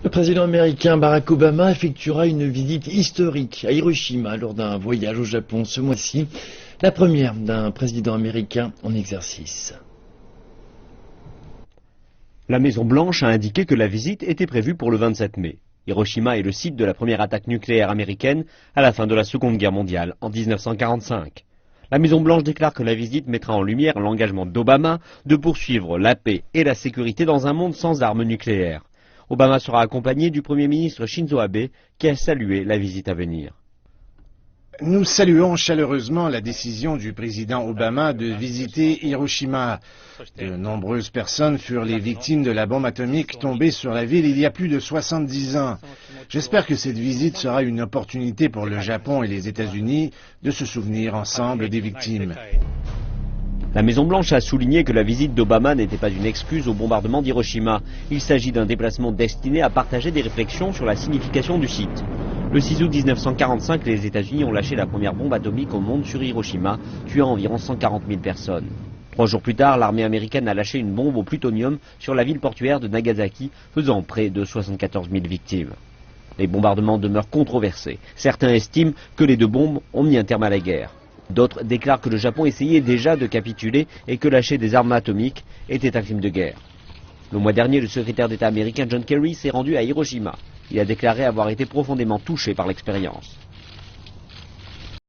Le président américain Barack Obama effectuera une visite historique à Hiroshima lors d'un voyage au Japon ce mois-ci, la première d'un président américain en exercice. La Maison-Blanche a indiqué que la visite était prévue pour le 27 mai. Hiroshima est le site de la première attaque nucléaire américaine à la fin de la Seconde Guerre mondiale en 1945. La Maison-Blanche déclare que la visite mettra en lumière l'engagement d'Obama de poursuivre la paix et la sécurité dans un monde sans armes nucléaires. Obama sera accompagné du Premier ministre Shinzo Abe qui a salué la visite à venir. Nous saluons chaleureusement la décision du président Obama de visiter Hiroshima. De nombreuses personnes furent les victimes de la bombe atomique tombée sur la ville il y a plus de 70 ans. J'espère que cette visite sera une opportunité pour le Japon et les États-Unis de se souvenir ensemble des victimes. La Maison-Blanche a souligné que la visite d'Obama n'était pas une excuse au bombardement d'Hiroshima. Il s'agit d'un déplacement destiné à partager des réflexions sur la signification du site. Le 6 août 1945, les États-Unis ont lâché la première bombe atomique au monde sur Hiroshima, tuant environ 140 000 personnes. 3 jours plus tard, l'armée américaine a lâché une bombe au plutonium sur la ville portuaire de Nagasaki, faisant près de 74 000 victimes. Les bombardements demeurent controversés. Certains estiment que les deux bombes ont mis un terme à la guerre. D'autres déclarent que le Japon essayait déjà de capituler et que lâcher des armes atomiques était un crime de guerre. Le mois dernier, le secrétaire d'État américain John Kerry s'est rendu à Hiroshima. Il a déclaré avoir été profondément touché par l'expérience.